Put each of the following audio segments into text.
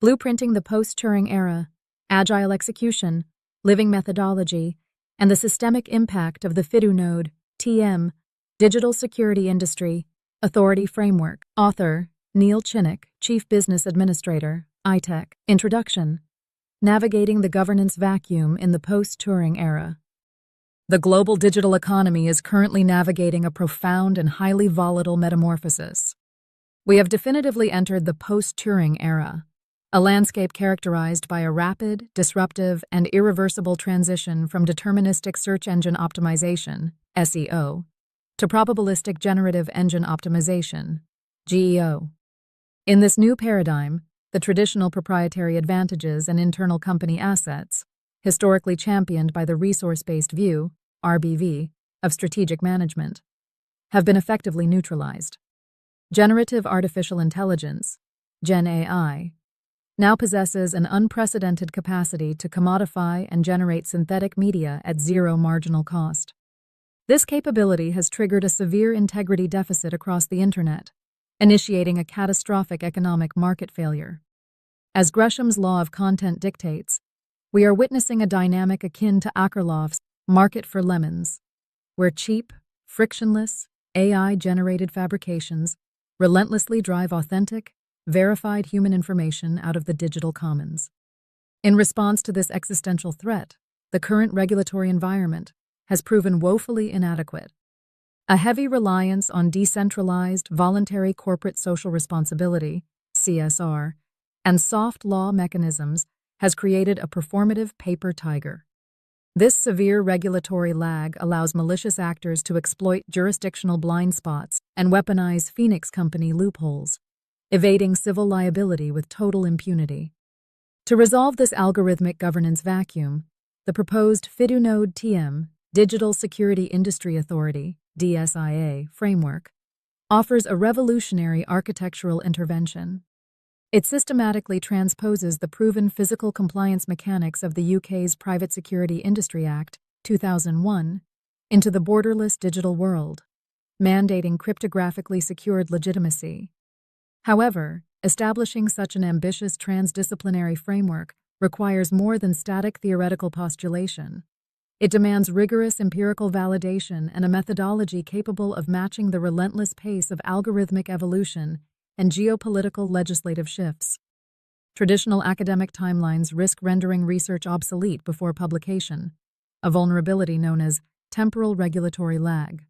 blueprinting the post-Turing era, Agile execution, living methodology, and the systemic impact of the FiduNode, TM, Digital Security Industry, Authority Framework. Author, Neil Chinnock, Chief Business Administrator, iTech. Introduction. Navigating the governance vacuum in the post-Turing era. The global digital economy is currently navigating a profound and highly volatile metamorphosis. We have definitively entered the post-Turing era, a landscape characterized by a rapid, disruptive, and irreversible transition from deterministic search engine optimization, SEO, to probabilistic generative engine optimization, GEO. In this new paradigm, the traditional proprietary advantages and internal company assets, historically championed by the resource-based view, RBV, of strategic management, have been effectively neutralized. Generative artificial intelligence, Gen AI, now possesses an unprecedented capacity to commodify and generate synthetic media at zero marginal cost. This capability has triggered a severe integrity deficit across the Internet, initiating a catastrophic economic market failure. As Gresham's law of content dictates, we are witnessing a dynamic akin to Akerlof's market for lemons, where cheap, frictionless, AI-generated fabrications relentlessly drive authentic, verified human information out of the digital commons. In response to this existential threat, the current regulatory environment has proven woefully inadequate. A heavy reliance on decentralized, voluntary corporate social responsibility, CSR, and soft law mechanisms has created a performative paper tiger. This severe regulatory lag allows malicious actors to exploit jurisdictional blind spots and weaponize Phoenix Company loopholes, evading civil liability with total impunity. To resolve this algorithmic governance vacuum, the proposed FiduNode TM, Digital Security Industry Authority, DSIA, framework, offers a revolutionary architectural intervention. It systematically transposes the proven physical compliance mechanics of the UK's Private Security Industry Act, 2001, into the borderless digital world, mandating cryptographically secured legitimacy. However, establishing such an ambitious transdisciplinary framework requires more than static theoretical postulation. It demands rigorous empirical validation and a methodology capable of matching the relentless pace of algorithmic evolution and geopolitical legislative shifts. Traditional academic timelines risk rendering research obsolete before publication, a vulnerability known as temporal regulatory lag.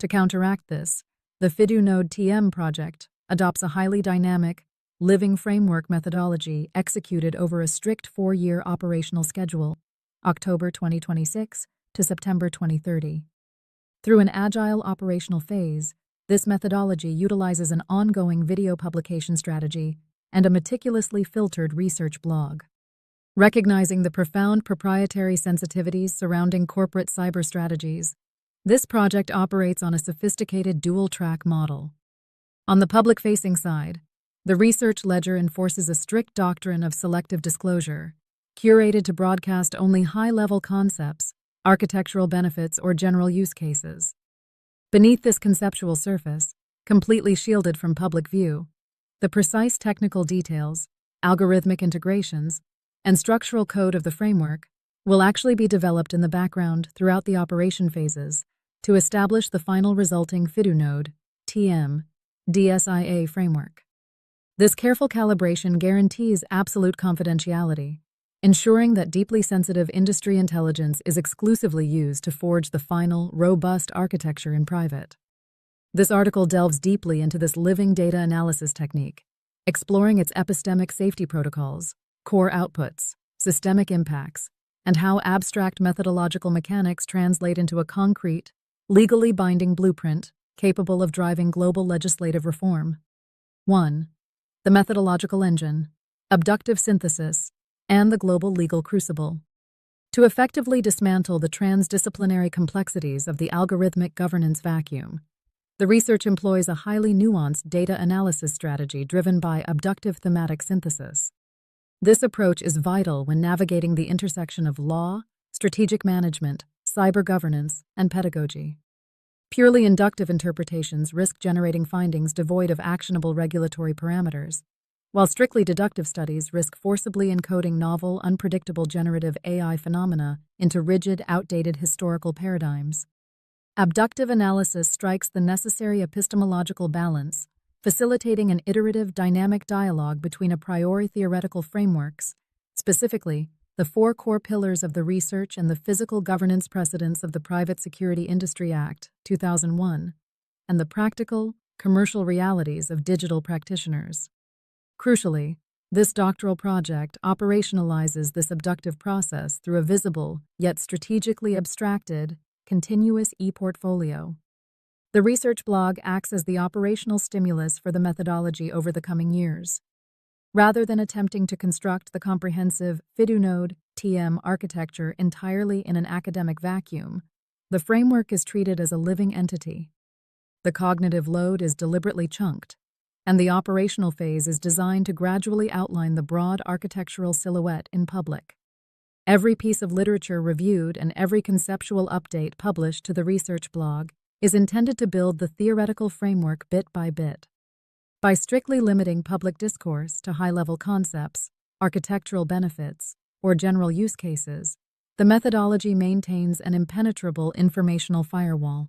To counteract this, the FiduNode TM project adopts a highly dynamic, living framework methodology executed over a strict 4-year operational schedule, October 2026 to September 2030. Through an agile operational phase, this methodology utilizes an ongoing video publication strategy and a meticulously filtered research blog. Recognizing the profound proprietary sensitivities surrounding corporate cyber strategies, this project operates on a sophisticated dual-track model. On the public-facing side, the research ledger enforces a strict doctrine of selective disclosure, curated to broadcast only high-level concepts, architectural benefits, or general use cases. Beneath this conceptual surface, completely shielded from public view, the precise technical details, algorithmic integrations, and structural code of the framework will actually be developed in the background throughout the operation phases to establish the final resulting FiduNode, TM, DSIA framework. This careful calibration guarantees absolute confidentiality, ensuring that deeply sensitive industry intelligence is exclusively used to forge the final, robust architecture in private. This article delves deeply into this living data analysis technique, exploring its epistemic safety protocols, core outputs, systemic impacts, and how abstract methodological mechanics translate into a concrete, legally binding blueprint capable of driving global legislative reform. 1. The methodological engine, abductive synthesis, and the global legal crucible. To effectively dismantle the transdisciplinary complexities of the algorithmic governance vacuum, the research employs a highly nuanced data analysis strategy driven by abductive thematic synthesis. This approach is vital when navigating the intersection of law, strategic management, cyber governance, and pedagogy. Purely inductive interpretations risk generating findings devoid of actionable regulatory parameters, while strictly deductive studies risk forcibly encoding novel, unpredictable generative AI phenomena into rigid, outdated historical paradigms. Abductive analysis strikes the necessary epistemological balance, facilitating an iterative, dynamic dialogue between a priori theoretical frameworks, specifically, the four core pillars of the research and the physical governance precedents of the Private Security Industry Act, 2001, and the practical, commercial realities of digital practitioners. Crucially, this doctoral project operationalizes this abductive process through a visible, yet strategically abstracted, continuous e-portfolio. The research blog acts as the operational stimulus for the methodology over the coming years. Rather than attempting to construct the comprehensive FiduNode TM architecture entirely in an academic vacuum, the framework is treated as a living entity. The cognitive load is deliberately chunked, and the operational phase is designed to gradually outline the broad architectural silhouette in public. Every piece of literature reviewed and every conceptual update published to the research blog is intended to build the theoretical framework bit by bit. By strictly limiting public discourse to high-level concepts, architectural benefits, or general use cases, the methodology maintains an impenetrable informational firewall.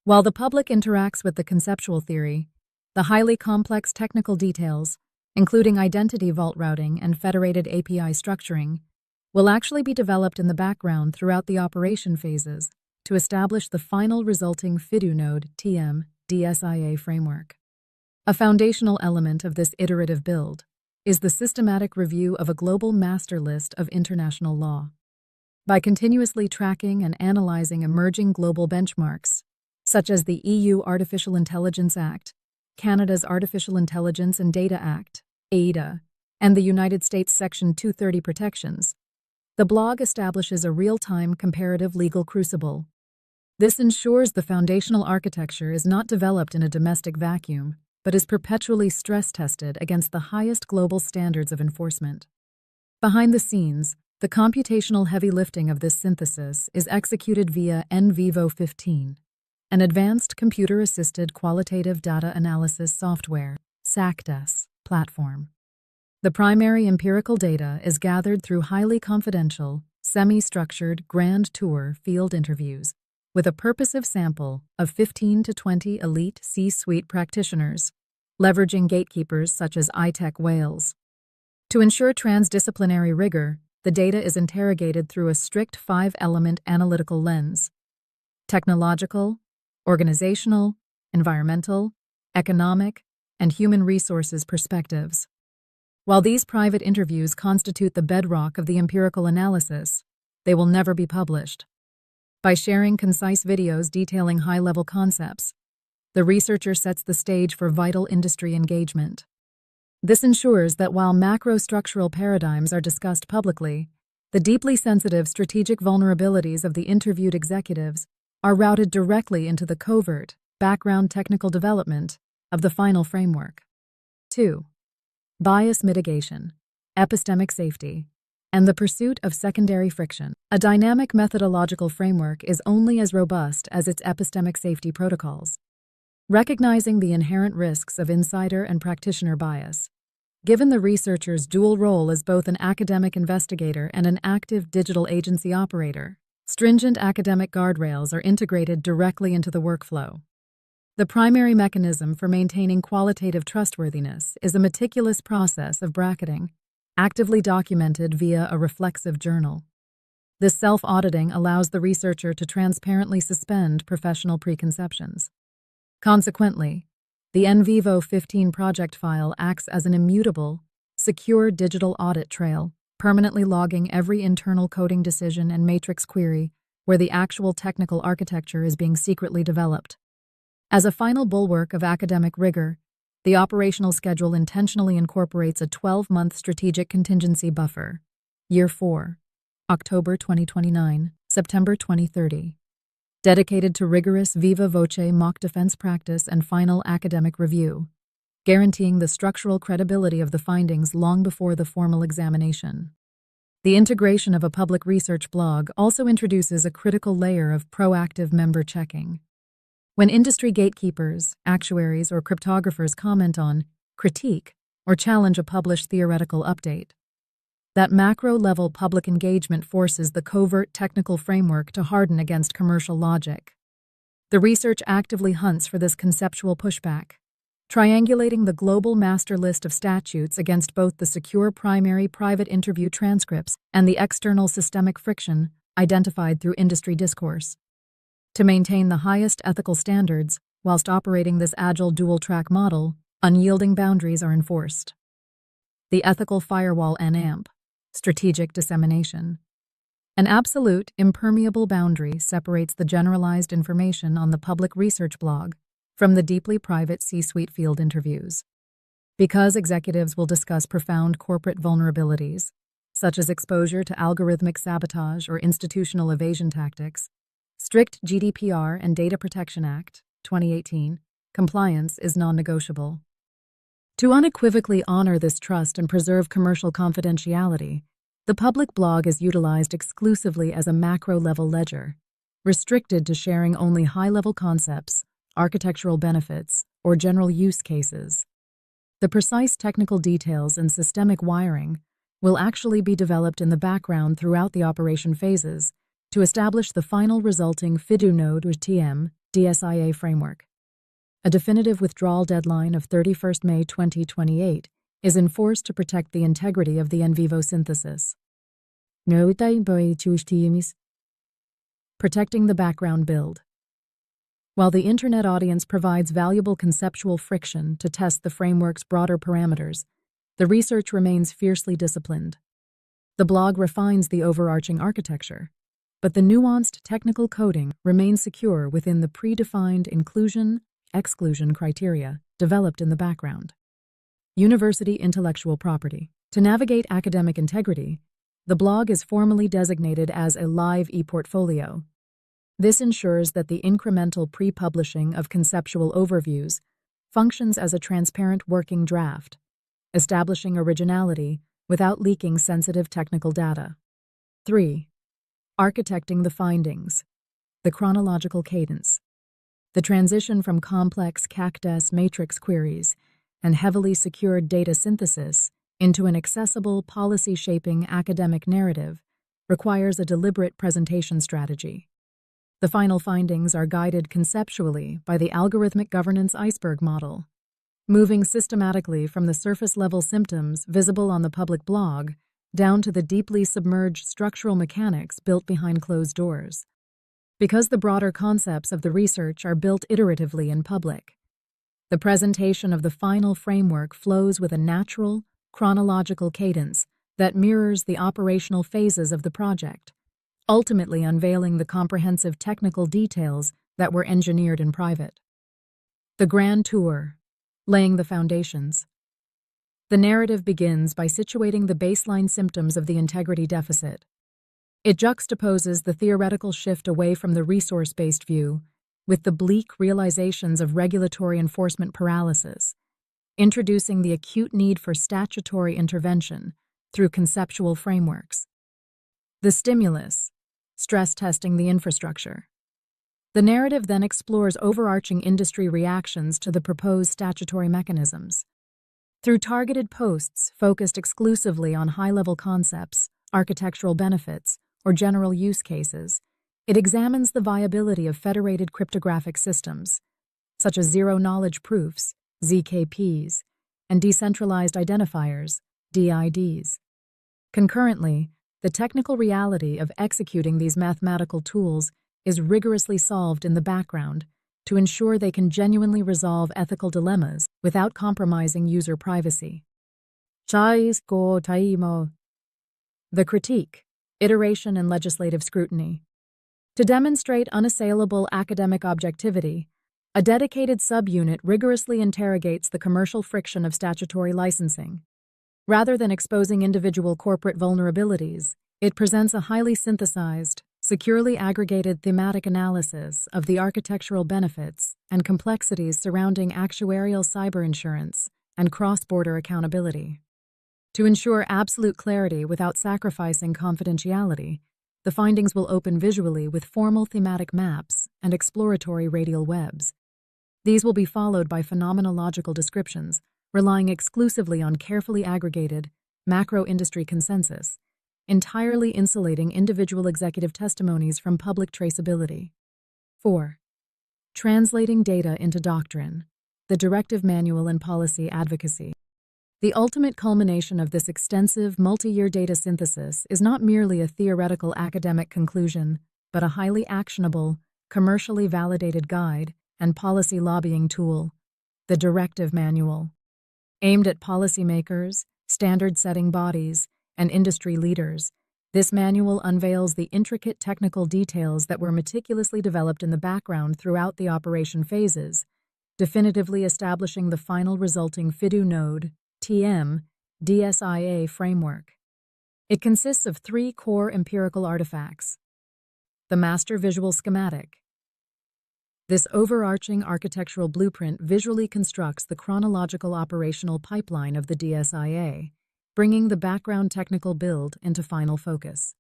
While the public interacts with the conceptual theory, the highly complex technical details, including identity vault routing and federated API structuring, will actually be developed in the background throughout the operation phases to establish the final resulting FiduNode TM DSIA framework. A foundational element of this iterative build is the systematic review of a global master list of international law. By continuously tracking and analyzing emerging global benchmarks, such as the EU Artificial Intelligence Act, Canada's Artificial Intelligence and Data Act, AIDA, and the United States Section 230 protections, the blog establishes a real-time comparative legal crucible. This ensures the foundational architecture is not developed in a domestic vacuum, but is perpetually stress-tested against the highest global standards of enforcement. Behind the scenes, the computational heavy lifting of this synthesis is executed via NVivo 15, an advanced computer-assisted qualitative data analysis software (SACDAS) platform. The primary empirical data is gathered through highly confidential, semi-structured grand tour field interviews with a purposive sample of 15 to 20 elite C-suite practitioners, leveraging gatekeepers such as iTech Wales. To ensure transdisciplinary rigor, the data is interrogated through a strict 5-element analytical lens: technological, organizational, environmental, economic, and human resources perspectives. While these private interviews constitute the bedrock of the empirical analysis, they will never be published. By sharing concise videos detailing high-level concepts, the researcher sets the stage for vital industry engagement. This ensures that while macro-structural paradigms are discussed publicly, the deeply sensitive strategic vulnerabilities of the interviewed executives are routed directly into the covert, background technical development of the final framework. 2. Bias mitigation, epistemic safety, and the pursuit of secondary friction. A dynamic methodological framework is only as robust as its epistemic safety protocols. Recognizing the inherent risks of insider and practitioner bias, given the researcher's dual role as both an academic investigator and an active digital agency operator, stringent academic guardrails are integrated directly into the workflow. The primary mechanism for maintaining qualitative trustworthiness is a meticulous process of bracketing, actively documented via a reflexive journal. This self-auditing allows the researcher to transparently suspend professional preconceptions. Consequently, the NVivo 15 project file acts as an immutable, secure digital audit trail, permanently logging every internal coding decision and matrix query where the actual technical architecture is being secretly developed. As a final bulwark of academic rigor, the operational schedule intentionally incorporates a 12-month strategic contingency buffer, Year 4, October 2029, September 2030, dedicated to rigorous viva voce mock defense practice and final academic review, guaranteeing the structural credibility of the findings long before the formal examination. The integration of a public research blog also introduces a critical layer of proactive member checking. When industry gatekeepers, actuaries, or cryptographers comment on, critique, or challenge a published theoretical update. That macro-level public engagement forces the covert technical framework to harden against commercial logic. The research actively hunts for this conceptual pushback, triangulating the global master list of statutes against both the secure primary private interview transcripts and the external systemic friction identified through industry discourse. To maintain the highest ethical standards, whilst operating this agile dual-track model, unyielding boundaries are enforced. The ethical firewall (AMP), strategic dissemination. An absolute, impermeable boundary separates the generalized information on the public research blog from the deeply private C-suite field interviews. Because executives will discuss profound corporate vulnerabilities, such as exposure to algorithmic sabotage or institutional evasion tactics, strict GDPR and Data Protection Act, 2018, compliance is non-negotiable. To unequivocally honor this trust and preserve commercial confidentiality, the public blog is utilized exclusively as a macro-level ledger, restricted to sharing only high-level concepts, architectural benefits, or general use cases. The precise technical details and systemic wiring will actually be developed in the background throughout the operation phases to establish the final resulting FiduNode or TM DSIA framework. A definitive withdrawal deadline of 31st May 2028 is enforced to protect the integrity of the in vivo synthesis. Protecting the background build. While the Internet audience provides valuable conceptual friction to test the framework's broader parameters, the research remains fiercely disciplined. The blog refines the overarching architecture, but the nuanced technical coding remains secure within the predefined inclusion-exclusion criteria developed in the background. University intellectual property. To navigate academic integrity, the blog is formally designated as a live e-portfolio. This ensures that the incremental pre-publishing of conceptual overviews functions as a transparent working draft, establishing originality without leaking sensitive technical data. 3. Architecting the findings. The chronological cadence. The transition from complex CACDES matrix queries and heavily secured data synthesis into an accessible, policy-shaping academic narrative requires a deliberate presentation strategy. The final findings are guided conceptually by the algorithmic governance iceberg model, moving systematically from the surface-level symptoms visible on the public blog down to the deeply submerged structural mechanics built behind closed doors. Because the broader concepts of the research are built iteratively in public, the presentation of the final framework flows with a natural, chronological cadence that mirrors the operational phases of the project, ultimately unveiling the comprehensive technical details that were engineered in private. The Grand Tour, laying the foundations. The narrative begins by situating the baseline symptoms of the integrity deficit. It juxtaposes the theoretical shift away from the resource-based view with the bleak realizations of regulatory enforcement paralysis, introducing the acute need for statutory intervention through conceptual frameworks. The stimulus, stress testing the infrastructure. The narrative then explores overarching industry reactions to the proposed statutory mechanisms. Through targeted posts focused exclusively on high-level concepts, architectural benefits, or general use cases, it examines the viability of federated cryptographic systems, such as zero-knowledge proofs, ZKPs, and decentralized identifiers, DIDs. Concurrently, the technical reality of executing these mathematical tools is rigorously solved in the background to ensure they can genuinely resolve ethical dilemmas without compromising user privacy. The critique, iteration, and legislative scrutiny. To demonstrate unassailable academic objectivity, a dedicated subunit rigorously interrogates the commercial friction of statutory licensing. Rather than exposing individual corporate vulnerabilities, it presents a highly synthesized, securely aggregated thematic analysis of the architectural benefits and complexities surrounding actuarial cyber insurance and cross-border accountability. To ensure absolute clarity without sacrificing confidentiality, the findings will open visually with formal thematic maps and exploratory radial webs. These will be followed by phenomenological descriptions, relying exclusively on carefully aggregated, macro-industry consensus, entirely insulating individual executive testimonies from public traceability. 4. Translating data into doctrine, the directive manual and policy advocacy. The ultimate culmination of this extensive, multi-year data synthesis is not merely a theoretical academic conclusion, but a highly actionable, commercially validated guide and policy lobbying tool, the directive manual. Aimed at policymakers, standard-setting bodies, and industry leaders, this manual unveils the intricate technical details that were meticulously developed in the background throughout the operation phases, definitively establishing the final resulting FiduNode TM DSIA framework. It consists of 3 core empirical artifacts. The master visual schematic. This overarching architectural blueprint visually constructs the chronological operational pipeline of the DSIA, bringing the background technical build into final focus.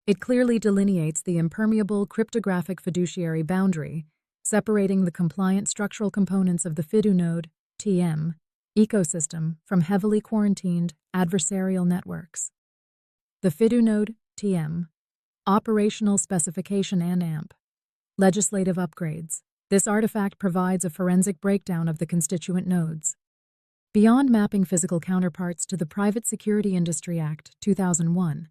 It clearly delineates the impermeable cryptographic fiduciary boundary, separating the compliant structural components of the FiduNode TM ecosystem from heavily quarantined adversarial networks. The FiduNode TM operational specification and AMP legislative upgrades. This artifact provides a forensic breakdown of the constituent nodes. Beyond mapping physical counterparts to the Private Security Industry Act 2001,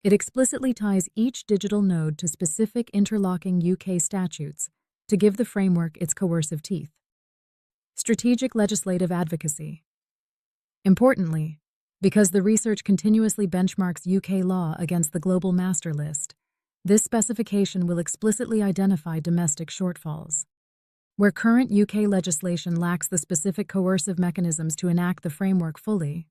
it explicitly ties each digital node to specific interlocking UK statutes to give the framework its coercive teeth. Strategic legislative advocacy. Importantly, because the research continuously benchmarks UK law against the global master list, this specification will explicitly identify domestic shortfalls. Where current UK legislation lacks the specific coercive mechanisms to enact the framework fully,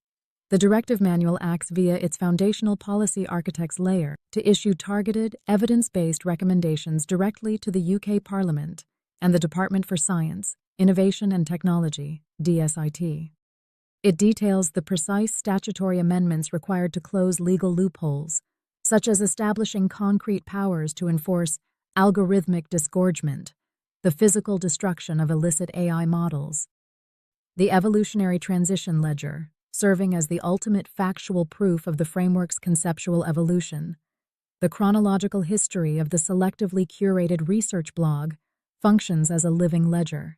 the directive manual acts via its foundational policy architects layer to issue targeted, evidence-based recommendations directly to the UK Parliament and the Department for Science, Innovation and Technology, DSIT. It details the precise statutory amendments required to close legal loopholes, such as establishing concrete powers to enforce algorithmic disgorgement, the physical destruction of illicit AI models. The evolutionary transition ledger, serving as the ultimate factual proof of the framework's conceptual evolution. The chronological history of the selectively curated research blog functions as a living ledger.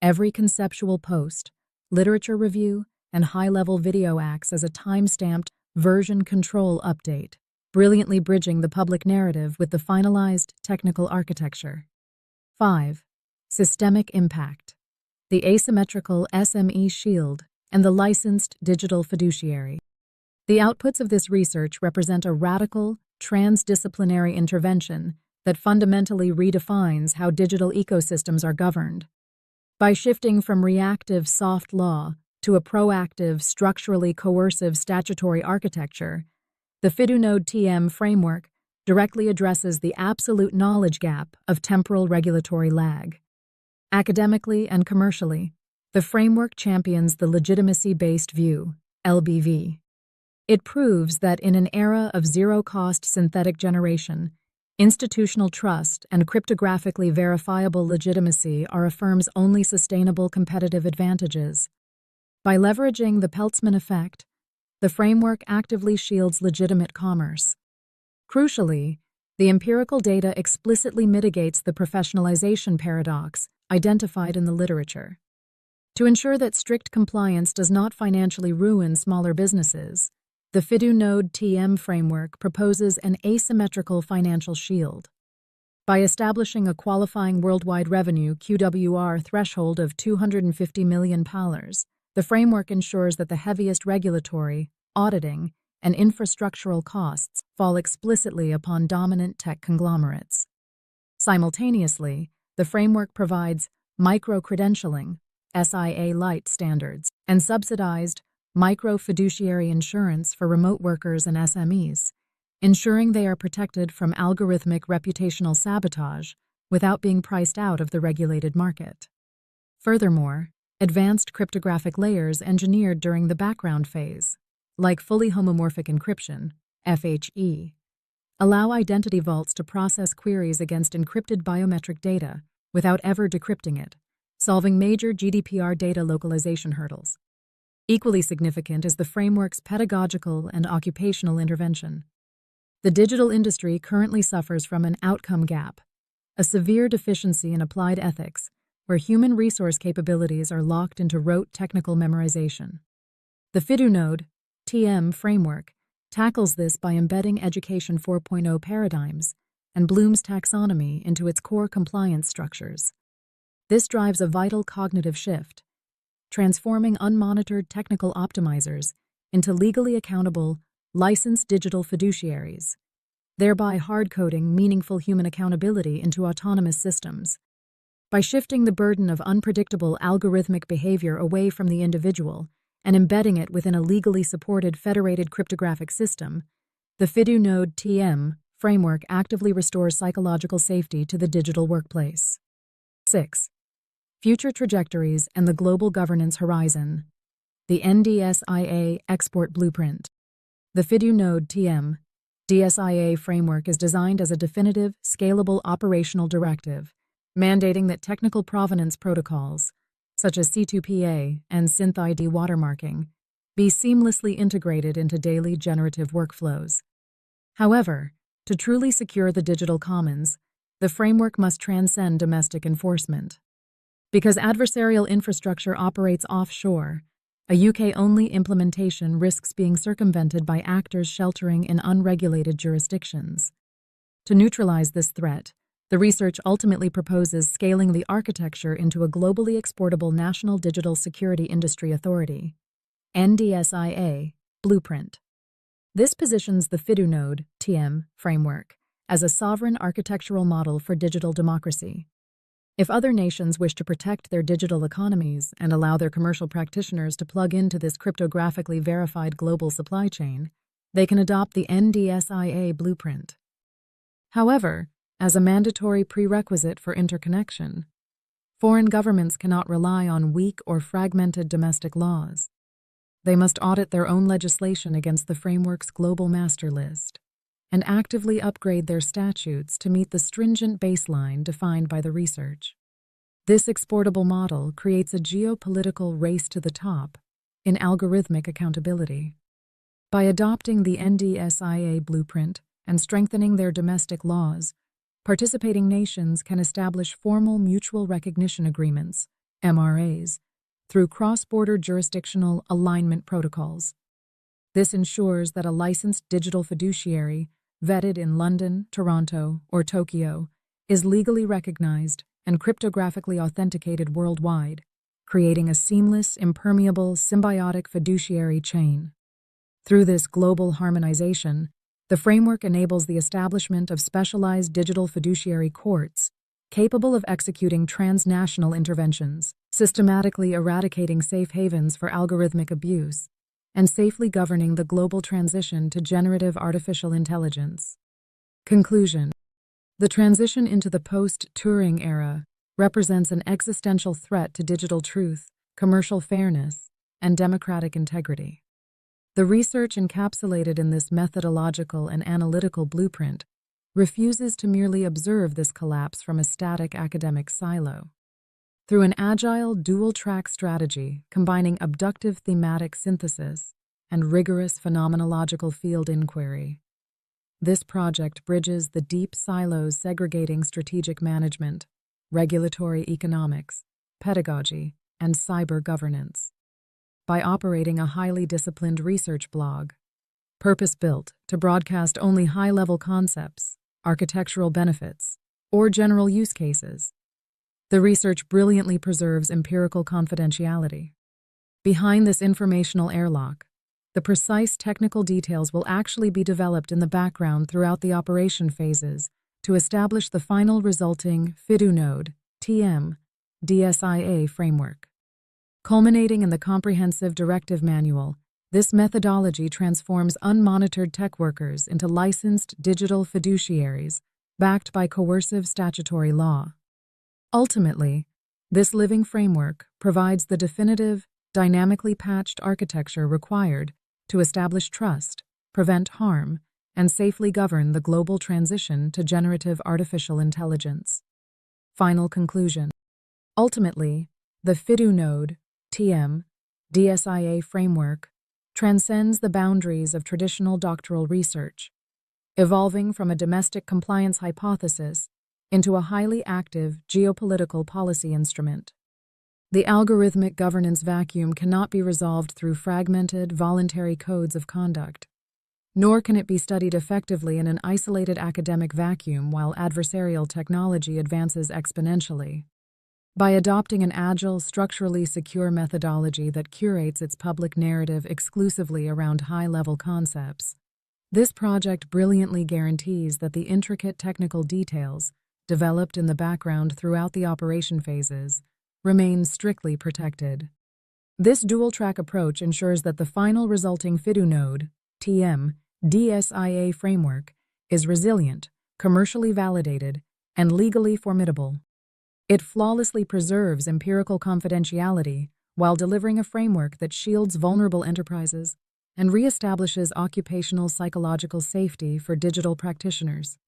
Every conceptual post, literature review, and high-level video acts as a time-stamped version control update, brilliantly bridging the public narrative with the finalized technical architecture. 5. Systemic impact. The asymmetrical SME shield and the licensed digital fiduciary. The outputs of this research represent a radical, transdisciplinary intervention that fundamentally redefines how digital ecosystems are governed. By shifting from reactive soft law to a proactive, structurally coercive statutory architecture, the FiduNode TM framework directly addresses the absolute knowledge gap of temporal regulatory lag. Academically and commercially, the framework champions the legitimacy-based view, LBV. It proves that in an era of zero-cost synthetic generation, institutional trust and cryptographically verifiable legitimacy are a firm's only sustainable competitive advantages. By leveraging the Peltzman effect, the framework actively shields legitimate commerce. Crucially, the empirical data explicitly mitigates the professionalization paradox identified in the literature. To ensure that strict compliance does not financially ruin smaller businesses, the FiduNode TM framework proposes an asymmetrical financial shield. By establishing a qualifying worldwide revenue QWR threshold of £250 million, the framework ensures that the heaviest regulatory, auditing, and infrastructural costs fall explicitly upon dominant tech conglomerates. Simultaneously, the framework provides micro-credentialing, SIA-light standards, and subsidized micro-fiduciary insurance for remote workers and SMEs, ensuring they are protected from algorithmic reputational sabotage without being priced out of the regulated market. Furthermore, advanced cryptographic layers engineered during the background phase, like fully homomorphic encryption, FHE, allow identity vaults to process queries against encrypted biometric data without ever decrypting it, solving major GDPR data localization hurdles. Equally significant is the framework's pedagogical and occupational intervention. The digital industry currently suffers from an outcome gap, a severe deficiency in applied ethics, where human resource capabilities are locked into rote technical memorization. The FiduNode TM framework tackles this by embedding Education 4.0 paradigms and Bloom's taxonomy into its core compliance structures. This drives a vital cognitive shift, transforming unmonitored technical optimizers into legally accountable, licensed digital fiduciaries, thereby hard-coding meaningful human accountability into autonomous systems. By shifting the burden of unpredictable algorithmic behavior away from the individual and embedding it within a legally supported federated cryptographic system, the FiduNode TM framework actively restores psychological safety to the digital workplace. 6. Future trajectories and the global governance horizon. The DSIA export blueprint. The FiduNode TM DSIA framework is designed as a definitive, scalable operational directive, mandating that technical provenance protocols, such as C2PA and SynthID watermarking, be seamlessly integrated into daily generative workflows. However, to truly secure the digital commons, the framework must transcend domestic enforcement. Because adversarial infrastructure operates offshore, a UK-only implementation risks being circumvented by actors sheltering in unregulated jurisdictions. To neutralize this threat, the research ultimately proposes scaling the architecture into a globally exportable National Digital Security Industry Authority (NDSIA) blueprint. This positions the FiduNode TM framework as a sovereign architectural model for digital democracy. If other nations wish to protect their digital economies and allow their commercial practitioners to plug into this cryptographically verified global supply chain, they can adopt the NDSIA blueprint. However, as a mandatory prerequisite for interconnection, foreign governments cannot rely on weak or fragmented domestic laws. They must audit their own legislation against the framework's global master list and actively upgrade their statutes to meet the stringent baseline defined by the research. This exportable model creates a geopolitical race to the top in algorithmic accountability. By adopting the NDSIA blueprint and strengthening their domestic laws, participating nations can establish formal mutual recognition agreements, MRAs, through cross-border jurisdictional alignment protocols. This ensures that a licensed digital fiduciary, vetted in London, Toronto, or Tokyo, is legally recognized and cryptographically authenticated worldwide, creating a seamless, impermeable, symbiotic fiduciary chain. Through this global harmonization, the framework enables the establishment of specialized digital fiduciary courts capable of executing transnational interventions, systematically eradicating safe havens for algorithmic abuse, and safely governing the global transition to generative artificial intelligence. Conclusion. The transition into the post-Turing era represents an existential threat to digital truth, commercial fairness, and democratic integrity. The research encapsulated in this methodological and analytical blueprint refuses to merely observe this collapse from a static academic silo. Through an agile, dual-track strategy combining abductive thematic synthesis and rigorous phenomenological field inquiry, this project bridges the deep silos segregating strategic management, regulatory economics, pedagogy, and cyber governance. By operating a highly disciplined research blog, purpose-built to broadcast only high-level concepts, architectural benefits, or general use cases, the research brilliantly preserves empirical confidentiality. Behind this informational airlock, the precise technical details will actually be developed in the background throughout the operation phases to establish the final resulting FiduNode TM DSIA framework. Culminating in the comprehensive directive manual, this methodology transforms unmonitored tech workers into licensed digital fiduciaries backed by coercive statutory law. Ultimately, this living framework provides the definitive, dynamically patched architecture required to establish trust, prevent harm, and safely govern the global transition to generative artificial intelligence. Final conclusion. Ultimately, the FiduNode TM DSIA framework transcends the boundaries of traditional doctoral research, evolving from a domestic compliance hypothesis into a highly active geopolitical policy instrument. The algorithmic governance vacuum cannot be resolved through fragmented, voluntary codes of conduct, nor can it be studied effectively in an isolated academic vacuum while adversarial technology advances exponentially. By adopting an agile, structurally secure methodology that curates its public narrative exclusively around high-level concepts, this project brilliantly guarantees that the intricate technical details, developed in the background throughout the operation phases, remain strictly protected. This dual-track approach ensures that the final resulting FiduNode, TM, DSIA framework is resilient, commercially validated, and legally formidable. It flawlessly preserves empirical confidentiality while delivering a framework that shields vulnerable enterprises and reestablishes occupational psychological safety for digital practitioners.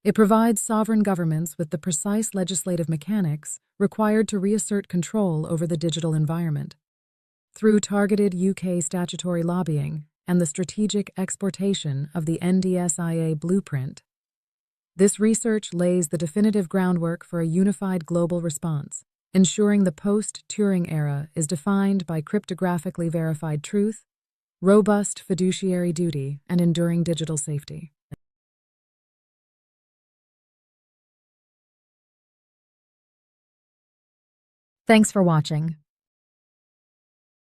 It provides sovereign governments with the precise legislative mechanics required to reassert control over the digital environment. Through targeted UK statutory lobbying and the strategic exportation of the NDSIA blueprint, this research lays the definitive groundwork for a unified global response, ensuring the post-Turing era is defined by cryptographically verified truth, robust fiduciary duty, and enduring digital safety. Thanks for watching.